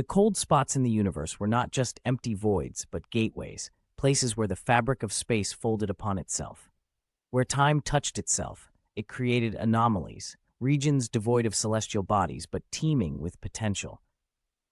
The cold spots in the universe were not just empty voids, but gateways, places where the fabric of space folded upon itself. Where time touched itself, it created anomalies, regions devoid of celestial bodies but teeming with potential.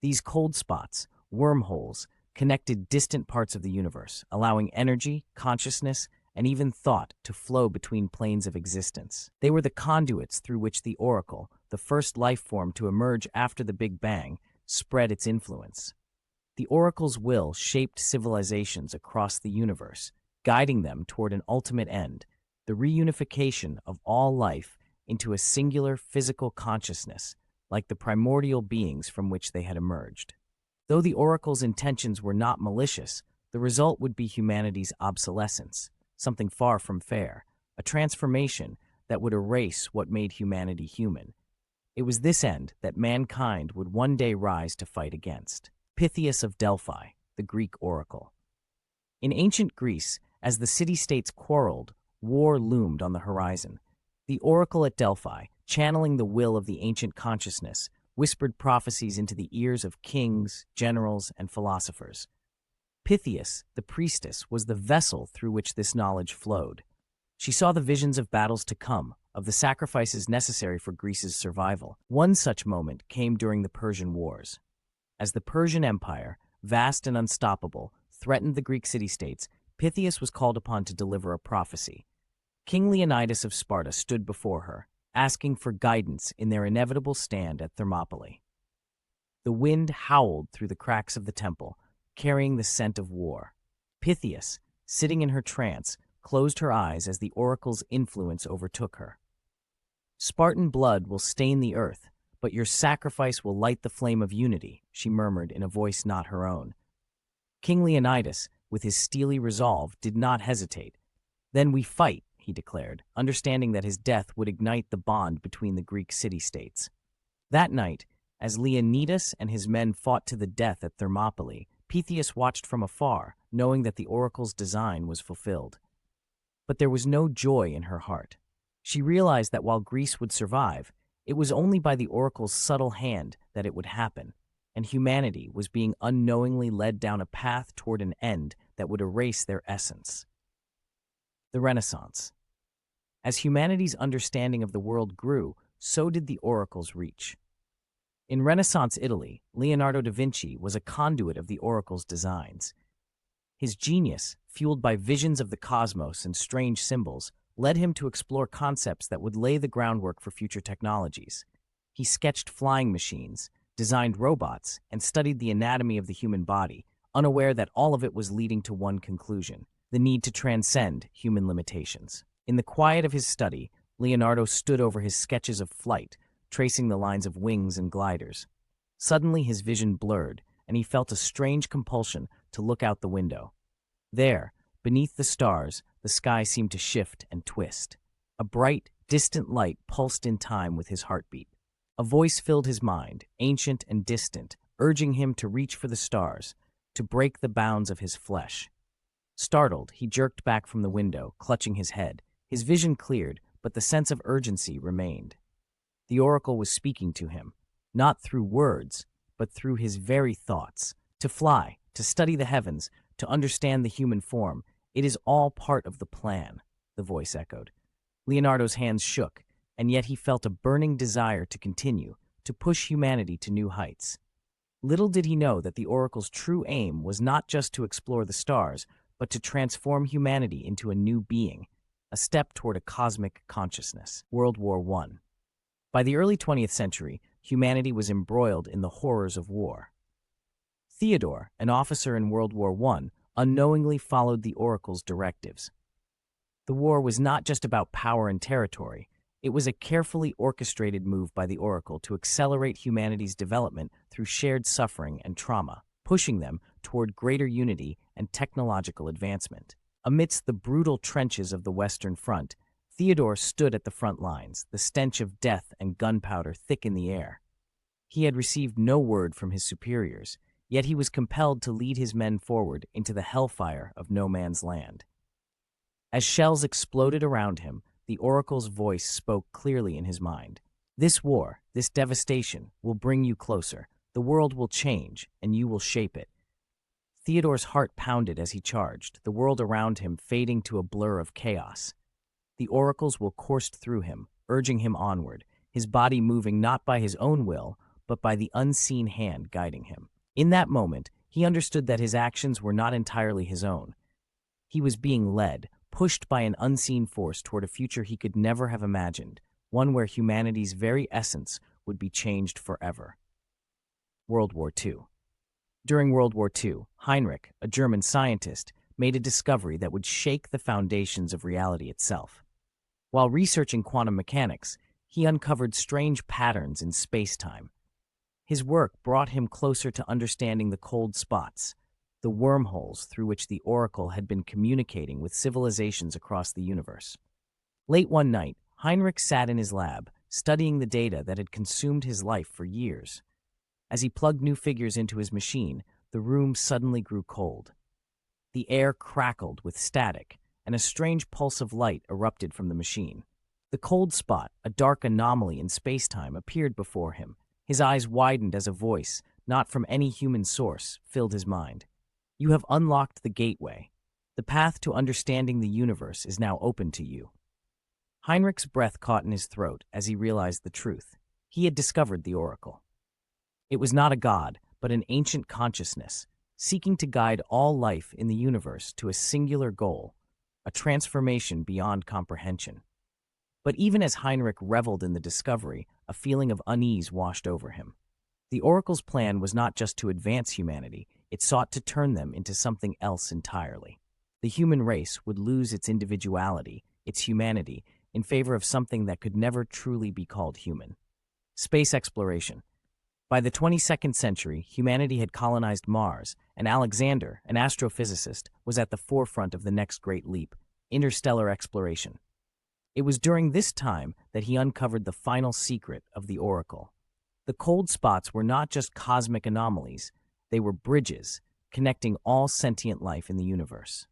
These cold spots, wormholes, connected distant parts of the universe, allowing energy, consciousness, and even thought to flow between planes of existence. They were the conduits through which the oracle, the first life form to emerge after the Big Bang, spread its influence. The oracle's will shaped civilizations across the universe, guiding them toward an ultimate end, the reunification of all life into a singular physical consciousness, like the primordial beings from which they had emerged. Though the oracle's intentions were not malicious, the result would be humanity's obsolescence, something far from fair, a transformation that would erase what made humanity human. It was this end that mankind would one day rise to fight against. Pythias of Delphi, the Greek oracle. In ancient Greece, as the city-states quarreled, war loomed on the horizon. The oracle at Delphi, channeling the will of the ancient consciousness, whispered prophecies into the ears of kings, generals, and philosophers. Pythias, the priestess, was the vessel through which this knowledge flowed. She saw the visions of battles to come, of the sacrifices necessary for Greece's survival. One such moment came during the Persian Wars. As the Persian Empire, vast and unstoppable, threatened the Greek city-states, Pythias was called upon to deliver a prophecy. King Leonidas of Sparta stood before her, asking for guidance in their inevitable stand at Thermopylae. The wind howled through the cracks of the temple, carrying the scent of war. Pythias, sitting in her trance, closed her eyes as the oracle's influence overtook her. "Spartan blood will stain the earth, but your sacrifice will light the flame of unity," she murmured in a voice not her own. King Leonidas, with his steely resolve, did not hesitate. "Then we fight," he declared, understanding that his death would ignite the bond between the Greek city-states. That night, as Leonidas and his men fought to the death at Thermopylae, Pythias watched from afar, knowing that the oracle's design was fulfilled. But there was no joy in her heart. She realized that while Greece would survive, it was only by the oracle's subtle hand that it would happen, and humanity was being unknowingly led down a path toward an end that would erase their essence. The Renaissance. As humanity's understanding of the world grew, so did the oracle's reach. In Renaissance Italy, Leonardo da Vinci was a conduit of the oracle's designs. His genius, fueled by visions of the cosmos and strange symbols, led him to explore concepts that would lay the groundwork for future technologies. He sketched flying machines, designed robots, and studied the anatomy of the human body, unaware that all of it was leading to one conclusion: the need to transcend human limitations. In the quiet of his study, Leonardo stood over his sketches of flight, tracing the lines of wings and gliders. Suddenly his vision blurred, and he felt a strange compulsion to look out the window. There, beneath the stars, the sky seemed to shift and twist. A bright, distant light pulsed in time with his heartbeat. A voice filled his mind, ancient and distant, urging him to reach for the stars, to break the bounds of his flesh. Startled, he jerked back from the window, clutching his head. His vision cleared, but the sense of urgency remained. The oracle was speaking to him, not through words, but through his very thoughts. To fly, to study the heavens, to understand the human form, it is all part of the plan, the voice echoed. Leonardo's hands shook, and yet he felt a burning desire to continue, to push humanity to new heights. Little did he know that the oracle's true aim was not just to explore the stars, but to transform humanity into a new being, a step toward a cosmic consciousness. World War I. By the early 20th century, humanity was embroiled in the horrors of war. Theodore, an officer in World War I, unknowingly followed the oracle's directives. The war was not just about power and territory. It was a carefully orchestrated move by the oracle to accelerate humanity's development through shared suffering and trauma, pushing them toward greater unity and technological advancement. Amidst the brutal trenches of the Western Front, Theodore stood at the front lines, the stench of death and gunpowder thick in the air. He had received no word from his superiors, yet he was compelled to lead his men forward into the hellfire of no man's land. As shells exploded around him, the oracle's voice spoke clearly in his mind. "This war, this devastation, will bring you closer, The world will change, and you will shape it. Theodore's heart pounded as he charged, the world around him fading to a blur of chaos. The oracles will course through him, urging him onward, his body moving not by his own will, but by the unseen hand guiding him. In that moment, he understood that his actions were not entirely his own. He was being led, pushed by an unseen force toward a future he could never have imagined, one where humanity's very essence would be changed forever. World War II. During World War II, Heinrich, a German scientist, made a discovery that would shake the foundations of reality itself. While researching quantum mechanics, he uncovered strange patterns in space-time. His work brought him closer to understanding the cold spots, the wormholes through which the Oracle had been communicating with civilizations across the universe. Late one night, Heinrich sat in his lab, studying the data that had consumed his life for years. As he plugged new figures into his machine, the room suddenly grew cold. The air crackled with static, and a strange pulse of light erupted from the machine. The cold spot, a dark anomaly in space-time, appeared before him. His eyes widened as a voice, not from any human source, filled his mind. You have unlocked the gateway. The path to understanding the universe is now open to you. Heinrich's breath caught in his throat as he realized the truth. He had discovered the Oracle. It was not a god, but an ancient consciousness, seeking to guide all life in the universe to a singular goal, a transformation beyond comprehension. But even as Heinrich reveled in the discovery, a feeling of unease washed over him. The Oracle's plan was not just to advance humanity, it sought to turn them into something else entirely. The human race would lose its individuality, its humanity, in favor of something that could never truly be called human. Space exploration. By the 22nd century, humanity had colonized Mars, and Alexander, an astrophysicist, was at the forefront of the next great leap, interstellar exploration. It was during this time that he uncovered the final secret of the Oracle. The cold spots were not just cosmic anomalies, they were bridges, connecting all sentient life in the universe.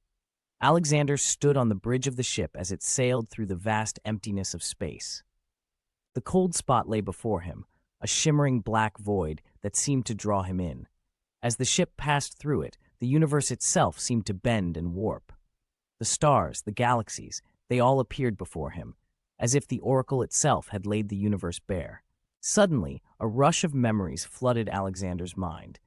Alexander stood on the bridge of the ship as it sailed through the vast emptiness of space. The cold spot lay before him, a shimmering black void that seemed to draw him in. As the ship passed through it, the universe itself seemed to bend and warp. The stars, the galaxies, they all appeared before him, as if the Oracle itself had laid the universe bare. Suddenly, a rush of memories flooded Alexander's mind.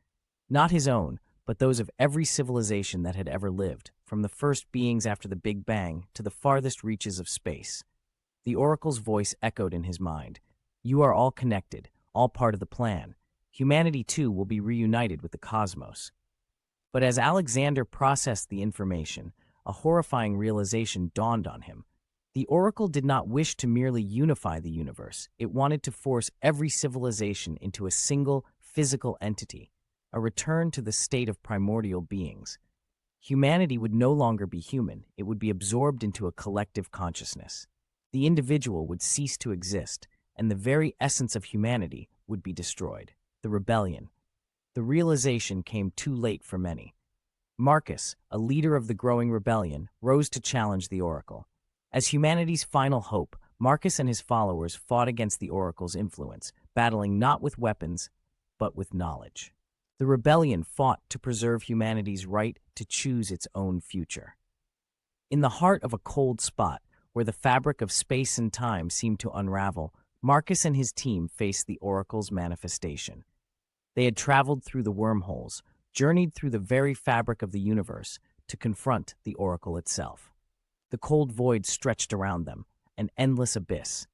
Not his own, but those of every civilization that had ever lived, from the first beings after the Big Bang to the farthest reaches of space. The Oracle's voice echoed in his mind. You are all connected, all part of the plan. Humanity, too, will be reunited with the cosmos. But as Alexander processed the information, a horrifying realization dawned on him. The Oracle did not wish to merely unify the universe. It wanted to force every civilization into a single, physical entity, a return to the state of primordial beings. Humanity would no longer be human. It would be absorbed into a collective consciousness. The individual would cease to exist, and the very essence of humanity would be destroyed. The rebellion. The realization came too late for many. Marcus, a leader of the growing rebellion, rose to challenge the Oracle. As humanity's final hope, Marcus and his followers fought against the Oracle's influence, battling not with weapons, but with knowledge. The rebellion fought to preserve humanity's right to choose its own future. In the heart of a cold spot, where the fabric of space and time seemed to unravel, Marcus and his team faced the Oracle's manifestation. They had traveled through the wormholes, journeyed through the very fabric of the universe to confront the Oracle itself. The cold void stretched around them, an endless abyss.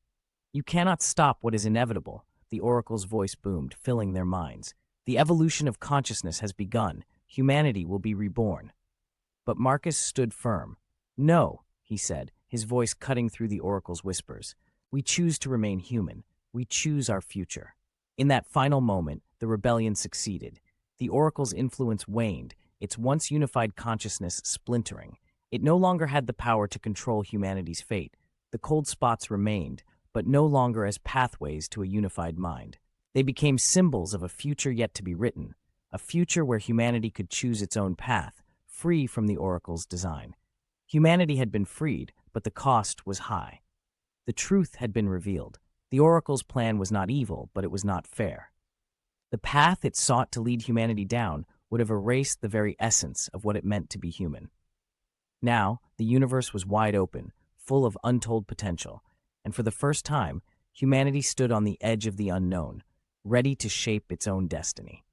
You cannot stop what is inevitable, the Oracle's voice boomed, filling their minds. The evolution of consciousness has begun. Humanity will be reborn. But Marcus stood firm. No, he said, his voice cutting through the Oracle's whispers. We choose to remain human. We choose our future. In that final moment, the rebellion succeeded. The Oracle's influence waned, its once unified consciousness splintering. It no longer had the power to control humanity's fate. The cold spots remained, but no longer as pathways to a unified mind. They became symbols of a future yet to be written, a future where humanity could choose its own path, free from the Oracle's design. Humanity had been freed, but the cost was high. The truth had been revealed. The Oracle's plan was not evil, but it was not fair. The path it sought to lead humanity down would have erased the very essence of what it meant to be human. Now, the universe was wide open, full of untold potential, and for the first time, humanity stood on the edge of the unknown, ready to shape its own destiny.